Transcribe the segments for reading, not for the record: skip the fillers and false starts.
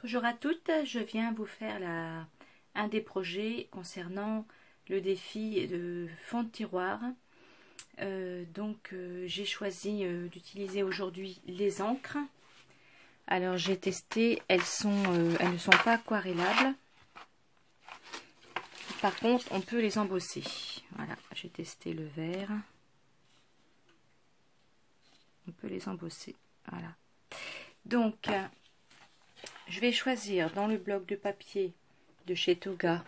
Bonjour à toutes, je viens vous faire un des projets concernant le défi de fond de tiroir. J'ai choisi d'utiliser aujourd'hui les encres. Alors j'ai testé, elles ne sont pas aquarellables. Par contre, on peut les embosser. Voilà, j'ai testé le vert. On peut les embosser. Voilà. Donc, je vais choisir dans le bloc de papier de chez Toga.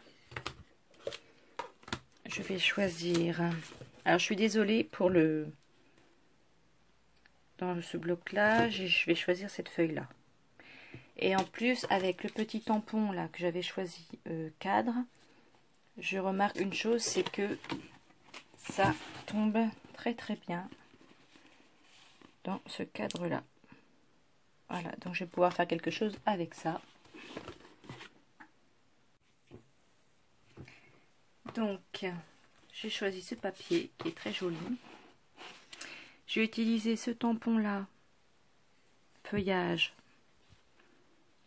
Je vais choisir. Alors, je suis désolée pour le. Dans ce bloc-là, je vais choisir cette feuille-là. Et en plus, avec le petit tampon là que j'avais choisi cadre, je remarque une chose, c'est que ça tombe très très bien dans ce cadre-là. Voilà, donc je vais pouvoir faire quelque chose avec ça. Donc, j'ai choisi ce papier qui est très joli. J'ai utilisé ce tampon-là, feuillage,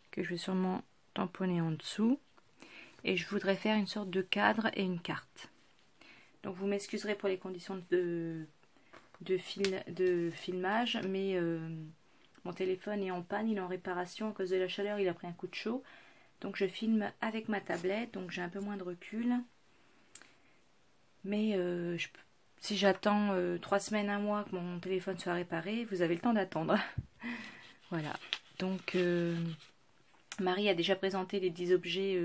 que je vais sûrement tamponner en dessous. Et je voudrais faire une sorte de cadre et une carte. Donc vous m'excuserez pour les conditions de filmage, mais mon téléphone est en panne, il est en réparation à cause de la chaleur, il a pris un coup de chaud. Donc je filme avec ma tablette, donc j'ai un peu moins de recul. Mais si j'attends 3 semaines, un mois que mon téléphone soit réparé, vous avez le temps d'attendre. Voilà. Donc Marie a déjà présenté les 10 objets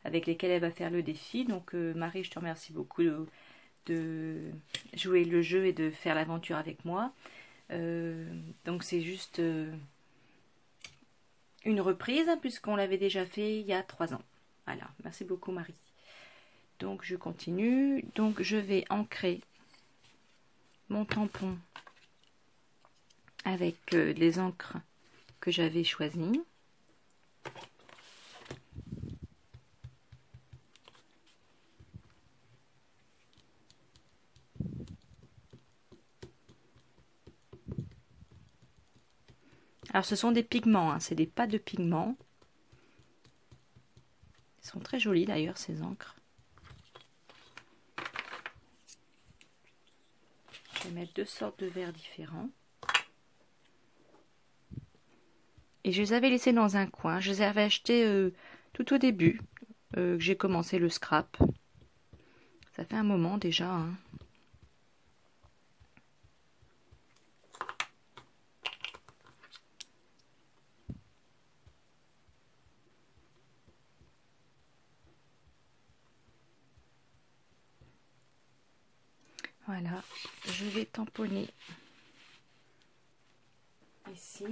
avec lesquels elle va faire le défi. Donc Marie, je te remercie beaucoup de jouer le jeu et de faire l'aventure avec moi. Donc c'est juste une reprise puisqu'on l'avait déjà fait il y a 3 ans. Voilà, merci beaucoup Marie. Donc je continue. Donc je vais ancrer mon tampon avec les encres que j'avais choisies. Alors ce sont des pigments, hein, c'est des pâtes de pigments. Ils sont très jolis d'ailleurs ces encres. Je vais mettre 2 sortes de verres différents. Et je les avais laissés dans un coin. Je les avais achetés tout au début que j'ai commencé le scrap. Ça fait un moment déjà, hein. Voilà, je vais tamponner ici.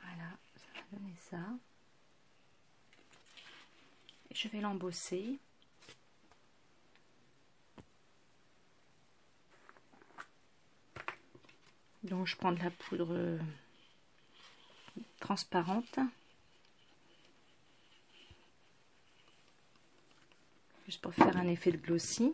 Voilà, ça va donner ça. Je vais l'embosser. Donc je prends de la poudre transparente. Juste pour faire un effet de glossy.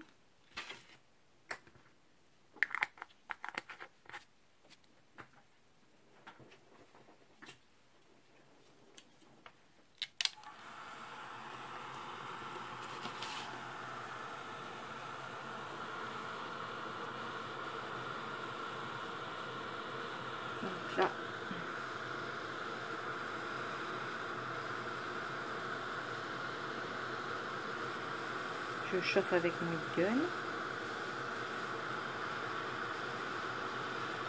Donc là, je chauffe avec mon gun.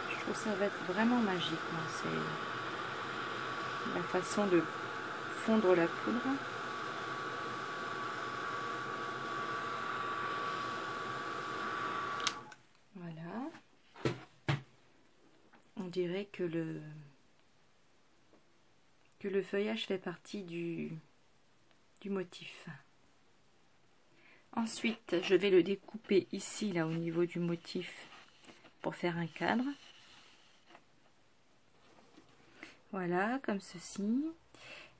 Je trouve que ça va être vraiment magique. C'est la façon de fondre la poudre. Voilà. On dirait que le feuillage fait partie du motif. Ensuite, je vais le découper ici, là, au niveau du motif, pour faire un cadre. Voilà, comme ceci.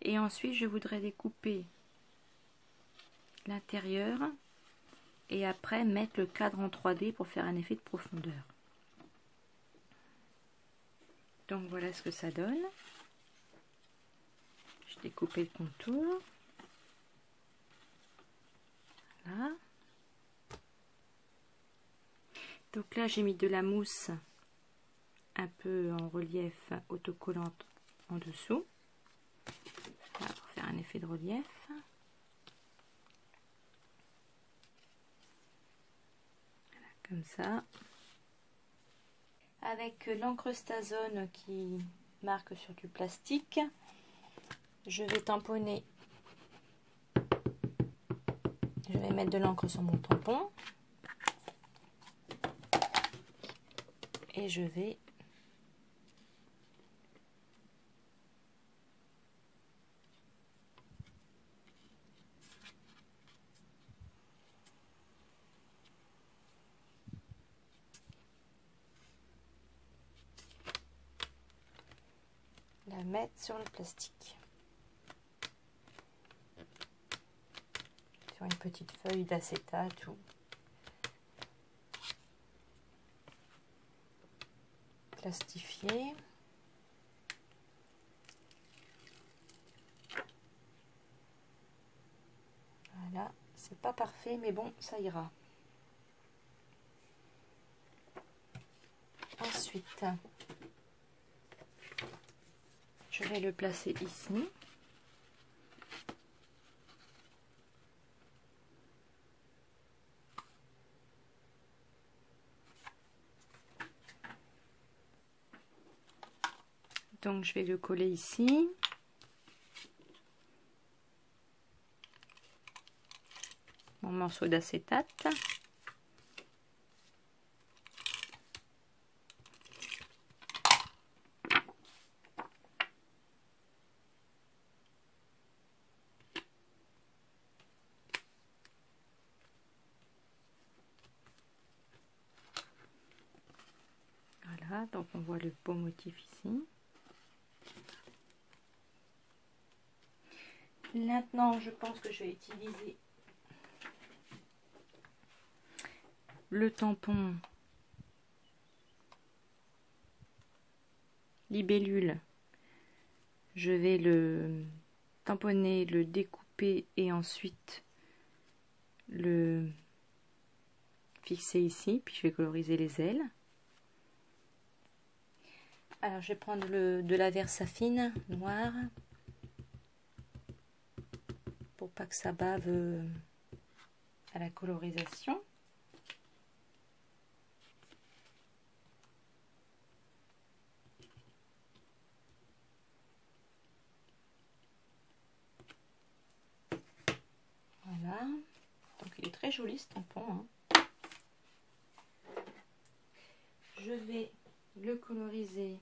Et ensuite, je voudrais découper l'intérieur et après mettre le cadre en 3D pour faire un effet de profondeur. Donc voilà ce que ça donne. Je découpe le contour. Voilà. Donc là j'ai mis de la mousse un peu en relief autocollante en dessous. Voilà, pour faire un effet de relief. Voilà, comme ça. Avec l'encre Stazone qui marque sur du plastique, je vais tamponner. Je vais mettre de l'encre sur mon tampon. Et je vais la mettre sur le plastique. Sur une petite feuille d'acétate ou plastifiée. Voilà, c'est pas parfait mais bon, ça ira. Ensuite, je vais le placer ici. Donc je vais le coller ici. Mon morceau d'acétate. Voilà, donc on voit le beau motif ici. Maintenant, je pense que je vais utiliser le tampon libellule. Je vais le tamponner, le découper et ensuite le fixer ici. Puis je vais coloriser les ailes. Alors je vais prendre de la Versafine noire pour pas que ça bave à la colorisation. Voilà, donc il est très joli ce tampon, hein. Je vais le coloriser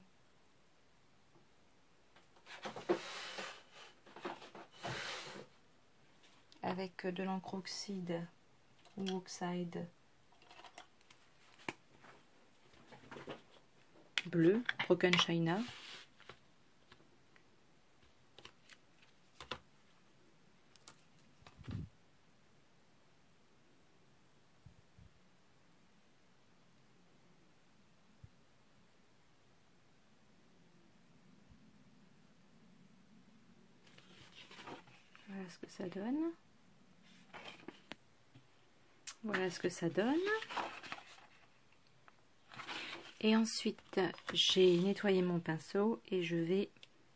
avec de l'encre oxyde ou oxyde bleu, Broken China. Voilà ce que ça donne. Voilà ce que ça donne. Et ensuite, j'ai nettoyé mon pinceau et je vais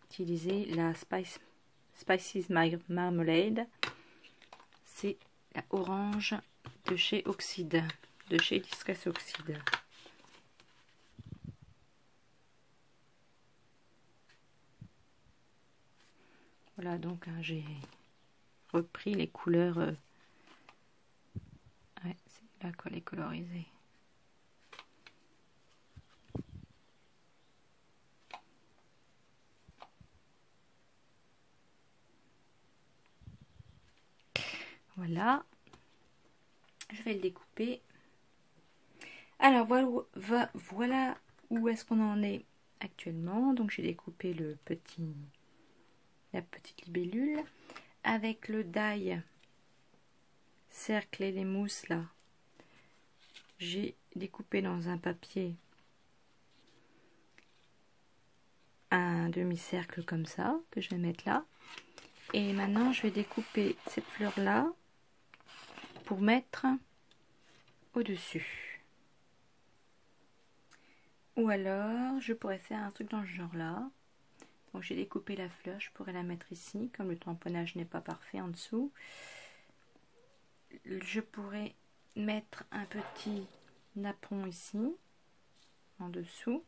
utiliser la Spices Marmalade. C'est la orange de chez Oxyde, de chez Distress Oxyde. Voilà, donc hein, j'ai repris les couleurs. Ouais, c'est là qu'elle est colorisée. Voilà, je vais le découper. Alors voilà où est-ce qu'on en est actuellement. Donc j'ai découpé la petite libellule avec le die cercle et les mousses là. J'ai découpé dans un papier un demi-cercle comme ça que je vais mettre là. Et maintenant je vais découper cette fleur là pour mettre au-dessus. Ou alors je pourrais faire un truc dans ce genre là. Donc j'ai découpé la fleur, je pourrais la mettre ici, comme le tamponnage n'est pas parfait en dessous. Je pourrais mettre un petit napperon ici, en dessous.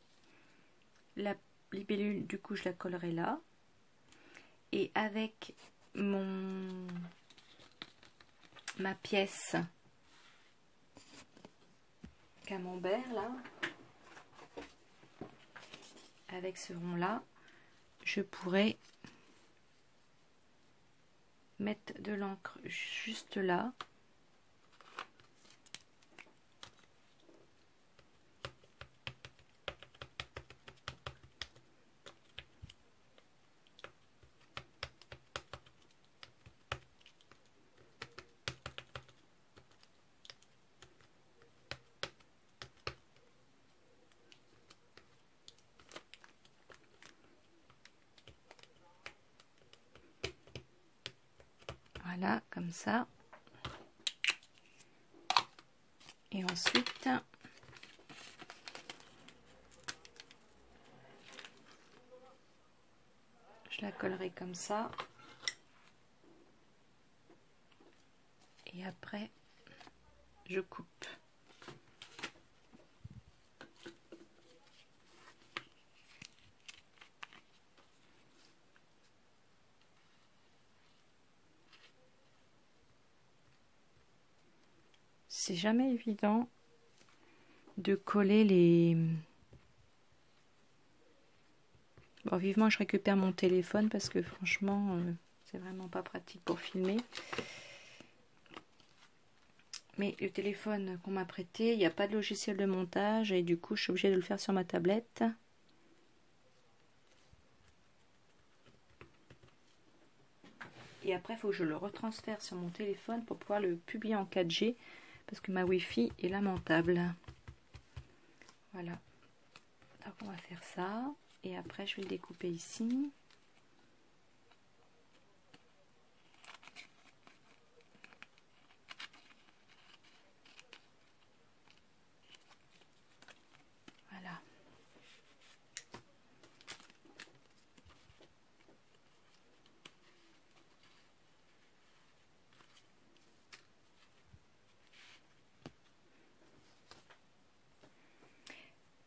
La libellule, du coup, je la collerai là. Et avec ma pièce camembert, là, avec ce rond-là, je pourrais mettre de l'encre juste là. Voilà, comme ça. Et ensuite, je la collerai comme ça. Et après, je coupe. C'est jamais évident de coller les... Bon, vivement je récupère mon téléphone parce que franchement, c'est vraiment pas pratique pour filmer. Mais le téléphone qu'on m'a prêté, il n'y a pas de logiciel de montage et du coup je suis obligée de le faire sur ma tablette. Et après il faut que je le retransfère sur mon téléphone pour pouvoir le publier en 4G parce que ma Wi-Fi est lamentable. Voilà. Donc on va faire ça et après je vais le découper ici. Voilà.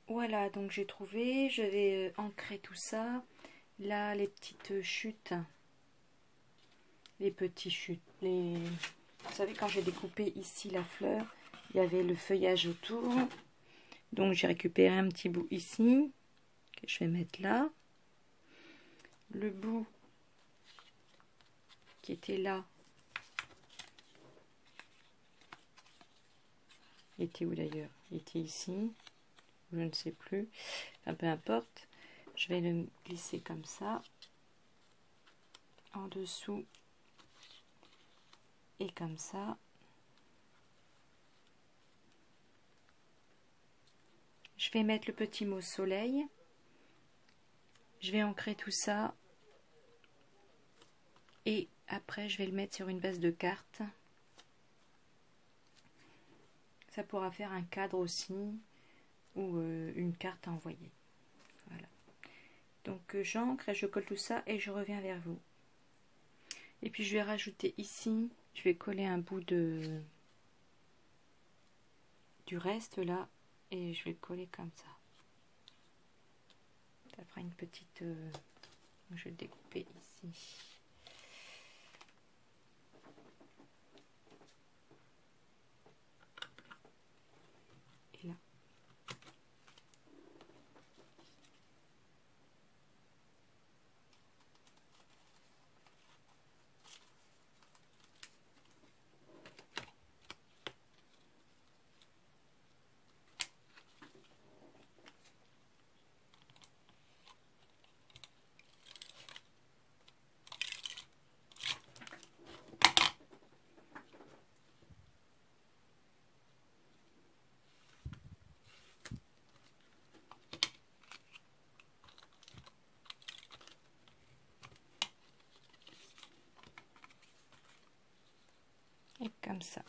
Voilà, donc j'ai trouvé, je vais ancrer tout ça. Là, les petites chutes, les petits chutes, vous savez, quand j'ai découpé ici la fleur, il y avait le feuillage autour. Donc j'ai récupéré un petit bout ici, que je vais mettre là. Le bout qui était là, il était où d'ailleurs? Il était ici, je ne sais plus, enfin, peu importe. Je vais le glisser comme ça, en dessous et comme ça. Je vais mettre le petit mot soleil. Je vais ancrer tout ça. Et après, je vais le mettre sur une base de carte. Ça pourra faire un cadre aussi ou une carte à envoyer. Voilà. Donc j'ancre et je colle tout ça et je reviens vers vous. Et puis je vais rajouter ici, je vais coller un bout du reste là et je vais coller comme ça. Ça fera une petite... je vais le découper ici. Et là. comme ça.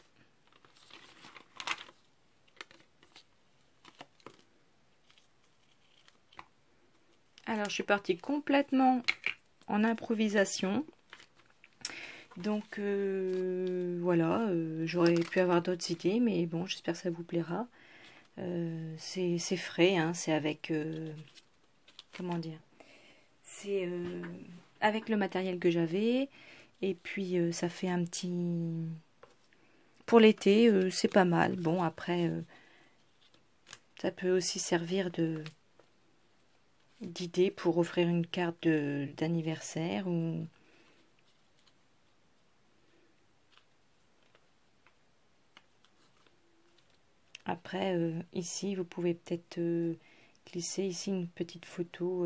Alors, je suis partie complètement en improvisation. Donc, voilà, j'aurais pu avoir d'autres idées, mais bon, j'espère que ça vous plaira. C'est frais, hein, c'est avec... comment dire? C'est avec le matériel que j'avais. Et puis, ça fait un petit... Pour l'été, c'est pas mal. Bon, après, ça peut aussi servir d'idée pour offrir une carte d'anniversaire ou... Après, ici, vous pouvez peut-être glisser ici une petite photo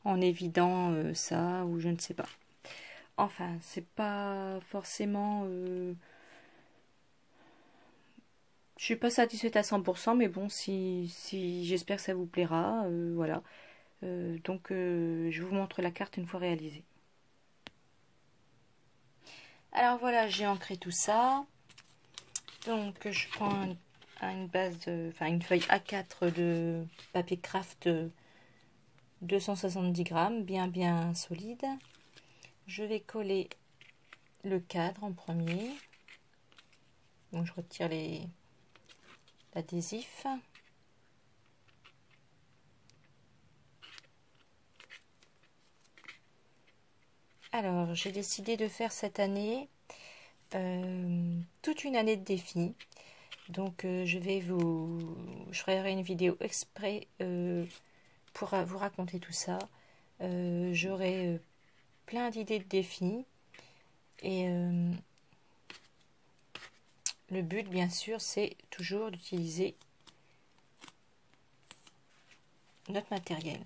en évident ça, ou je ne sais pas. Enfin, c'est pas forcément... je suis pas satisfaite à 100%, mais bon, si j'espère que ça vous plaira, voilà. Donc, je vous montre la carte une fois réalisée. Alors voilà, j'ai ancré tout ça. Donc, je prends une base, enfin une feuille A4 de papier craft 270 grammes, bien solide. Je vais coller le cadre en premier. Donc, je retire l'adhésif. Alors, j'ai décidé de faire cette année toute une année de défi. Donc, je ferai une vidéo exprès pour vous raconter tout ça. J'aurai plein d'idées de défis. Et le but, bien sûr, c'est toujours d'utiliser notre matériel.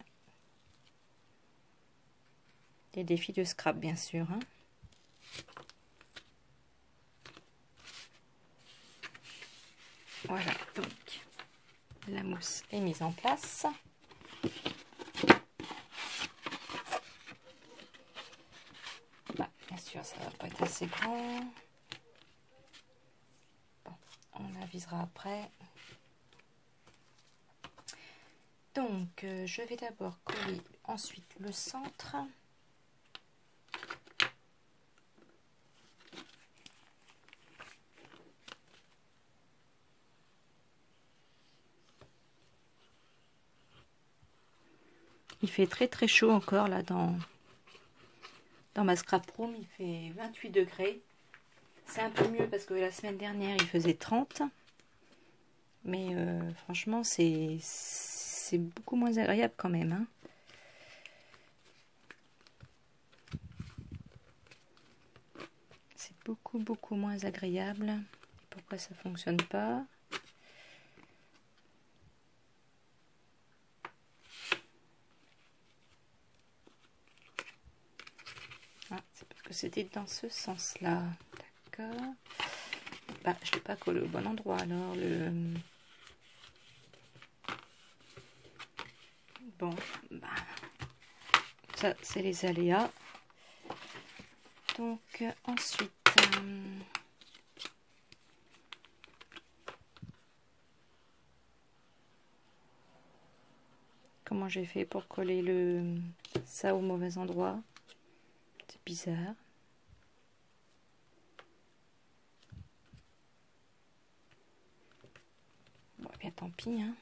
Des défis de scrap, bien sûr. Hein. Voilà, donc la mousse est mise en place. Bah, bien sûr, ça va pas être assez grand. Bon, on avisera après. Donc, je vais d'abord coller ensuite le centre. Il fait très chaud encore là dans ma scrap room. Il fait 28 degrés. C'est un peu mieux parce que la semaine dernière il faisait 30. Mais franchement c'est beaucoup moins agréable quand même. Hein. C'est beaucoup moins agréable. Pourquoi ça fonctionne pas? Ah, c'est parce que c'était dans ce sens-là. D'accord. Bah, je ne l'ai pas collé au bon endroit alors. Bon, bah, ça c'est les aléas. Donc ensuite, comment j'ai fait pour coller ça au mauvais endroit? C'est bizarre. Bon, bien tant pis. Hein.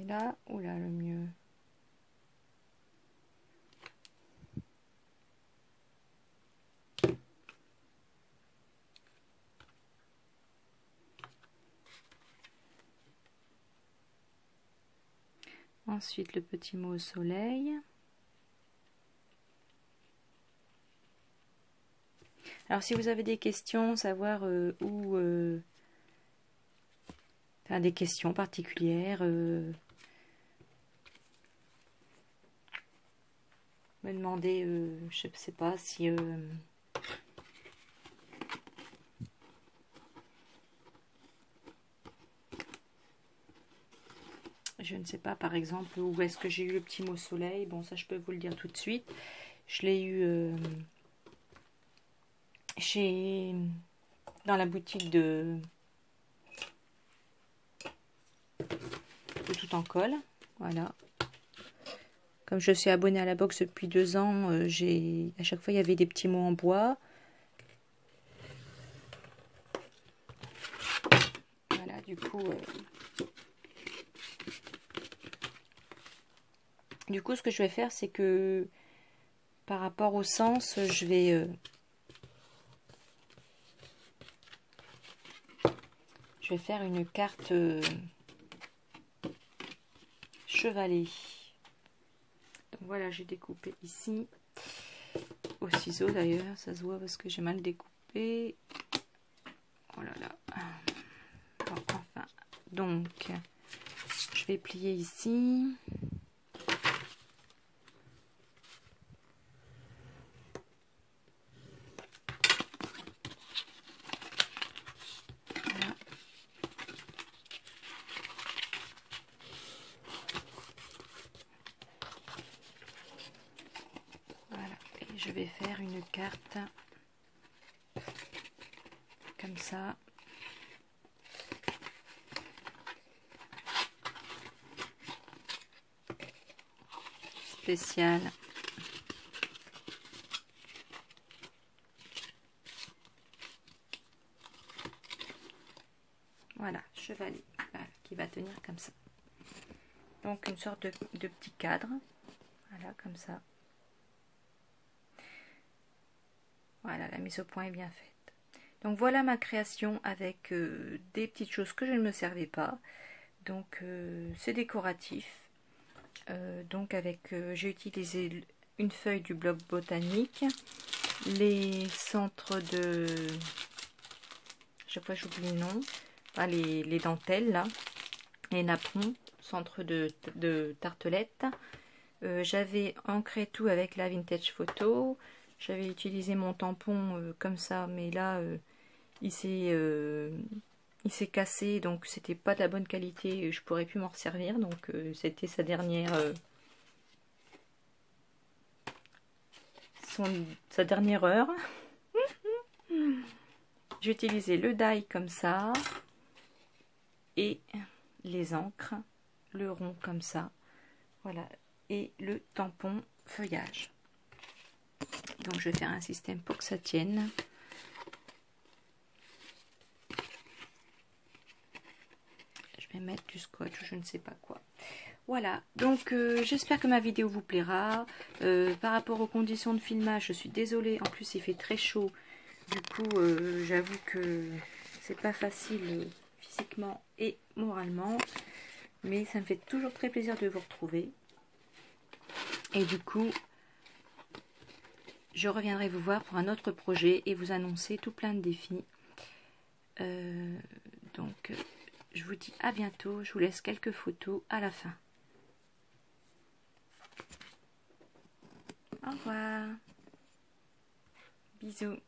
là, oula, le mieux. Ensuite, le petit mot au soleil. Alors, si vous avez des questions, savoir enfin, des questions particulières, me demander, je ne sais pas si... je ne sais pas, par exemple, où est-ce que j'ai eu le petit mot soleil. Bon, ça, je peux vous le dire tout de suite. Je l'ai eu dans la boutique de Tout en Colle. Voilà. Comme je suis abonnée à la box depuis 2 ans, à chaque fois, il y avait des petits mots en bois. Voilà, du coup... ce que je vais faire, c'est que par rapport au sens, je vais faire une carte chevalet. Donc voilà, j'ai découpé ici, au ciseau d'ailleurs, ça se voit parce que j'ai mal découpé. Oh là là. Bon, enfin, donc, je vais plier ici. Je vais faire une carte comme ça. Spéciale. Voilà, chevalet. Voilà, qui va tenir comme ça. Donc une sorte de petit cadre. Voilà, comme ça. Voilà, la mise au point est bien faite. Donc voilà ma création avec des petites choses que je ne me servais pas. Donc c'est décoratif. Donc j'ai utilisé une feuille du bloc botanique, les centres de... chaque fois j'oublie le nom. Enfin, les dentelles là, les napperons, centre de tartelettes. J'avais ancré tout avec la vintage photo. J'avais utilisé mon tampon comme ça, mais là il s'est cassé, donc c'était pas de la bonne qualité. Je pourrais plus m'en resservir, donc c'était sa dernière heure. J'ai utilisé le die comme ça et les encres, le rond comme ça, voilà, et le tampon feuillage. Donc je vais faire un système pour que ça tienne. Je vais mettre du scotch ou je ne sais pas quoi. Voilà, donc j'espère que ma vidéo vous plaira. Par rapport aux conditions de filmage, je suis désolée, en plus il fait très chaud. Du coup, j'avoue que c'est pas facile physiquement et moralement. Mais ça me fait toujours très plaisir de vous retrouver. Et du coup, je reviendrai vous voir pour un autre projet et vous annoncer tout plein de défis. Donc, je vous dis à bientôt. Je vous laisse quelques photos à la fin. Au revoir. Bisous.